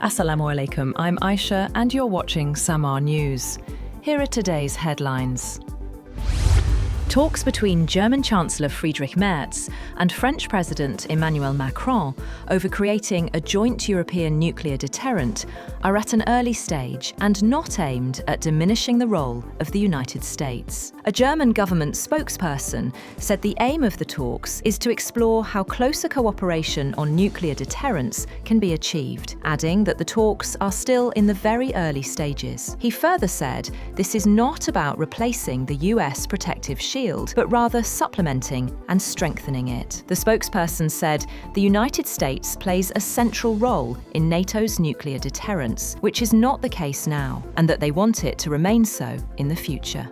Assalamu alaikum, I'm Aisha and you're watching Samaa News. Here are today's headlines. Talks between German Chancellor Friedrich Merz and French President Emmanuel Macron over creating a joint European nuclear deterrent are at an early stage and not aimed at diminishing the role of the United States. A German government spokesperson said the aim of the talks is to explore how closer cooperation on nuclear deterrence can be achieved, adding that the talks are still in the very early stages. He further said this is not about replacing the US protective shield, but rather supplementing and strengthening it. The spokesperson said the United States plays a central role in NATO's nuclear deterrence, which is not the case now, and that they want it to remain so in the future.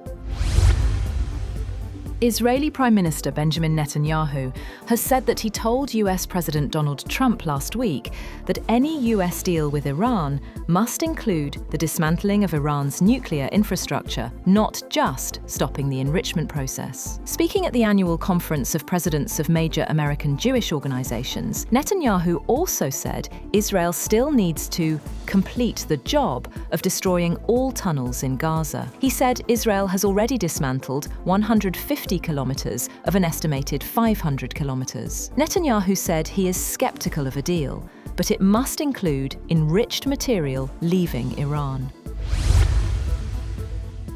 Israeli Prime Minister Benjamin Netanyahu has said that he told US President Donald Trump last week that any US deal with Iran must include the dismantling of Iran's nuclear infrastructure, not just stopping the enrichment process. Speaking at the annual conference of presidents of major American Jewish organizations, Netanyahu also said Israel still needs to complete the job of destroying all tunnels in Gaza. He said Israel has already dismantled 150 kilometers of an estimated 500 kilometers. Netanyahu said he is skeptical of a deal, but it must include enriched material leaving Iran.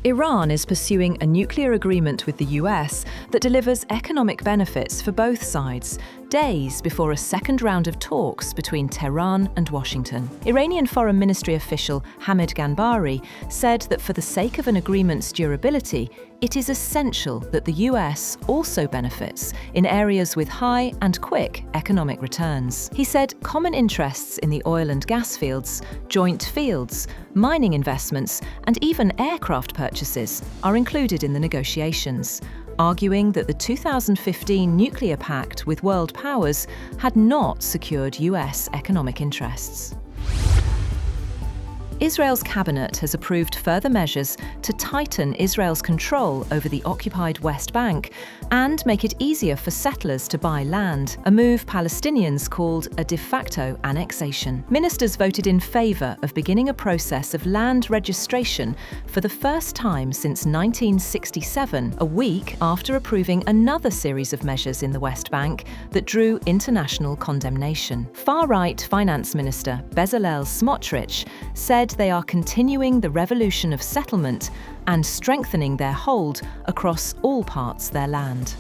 Iran is pursuing a nuclear agreement with the US that delivers economic benefits for both sides, days before a second round of talks between Tehran and Washington. Iranian Foreign Ministry official Hamid Ganbari said that for the sake of an agreement's durability, it is essential that the US also benefits in areas with high and quick economic returns. He said common interests in the oil and gas fields, joint fields, mining investments, and even aircraft purchases are included in the negotiations, arguing that the 2015 nuclear pact with world powers had not secured US economic interests. Israel's cabinet has approved further measures to tighten Israel's control over the occupied West Bank and make it easier for settlers to buy land, a move Palestinians called a de facto annexation. Ministers voted in favour of beginning a process of land registration for the first time since 1967, a week after approving another series of measures in the West Bank that drew international condemnation. Far-right Finance Minister Bezalel Smotrich said they are continuing the revolution of settlement and strengthening their hold across all parts of their land.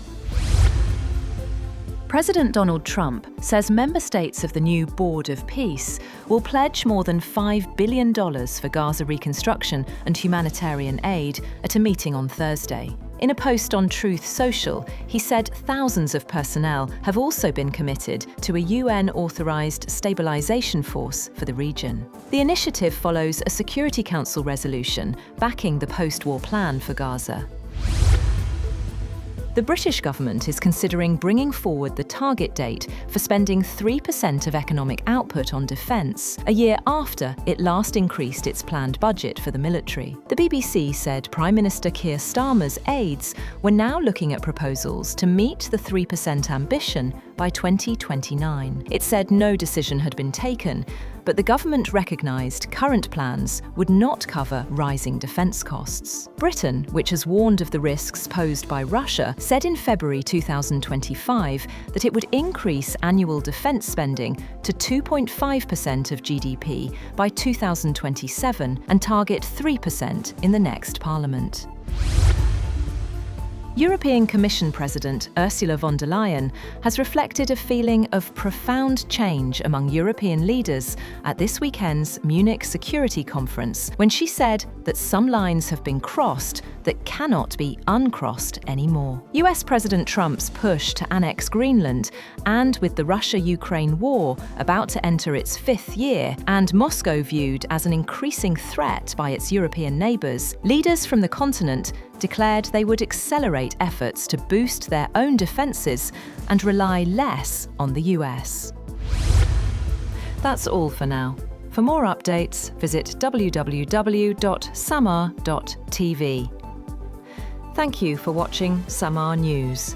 President Donald Trump says member states of the new Board of Peace will pledge more than $5 billion for Gaza reconstruction and humanitarian aid at a meeting on Thursday. In a post on Truth Social, he said thousands of personnel have also been committed to a UN-authorized stabilization force for the region. The initiative follows a Security Council resolution backing the post-war plan for Gaza. The British government is considering bringing forward the target date for spending 3% of economic output on defence, a year after it last increased its planned budget for the military. The BBC said Prime Minister Keir Starmer's aides were now looking at proposals to meet the 3% ambition by 2029. It said no decision had been taken, but the government recognised current plans would not cover rising defence costs. Britain, which has warned of the risks posed by Russia, said in February 2025 that it would increase annual defence spending to 2.5% of GDP by 2027 and target 3% in the next Parliament. European Commission President Ursula von der Leyen has reflected a feeling of profound change among European leaders at this weekend's Munich Security Conference, when she said that some lines have been crossed that cannot be uncrossed anymore. US President Trump's push to annex Greenland, and with the Russia-Ukraine war about to enter its fifth year, and Moscow viewed as an increasing threat by its European neighbours, leaders from the continent declared they would accelerate efforts to boost their own defences and rely less on the US. That's all for now. For more updates, visit www.samaa.tv. Thank you for watching Samaa News.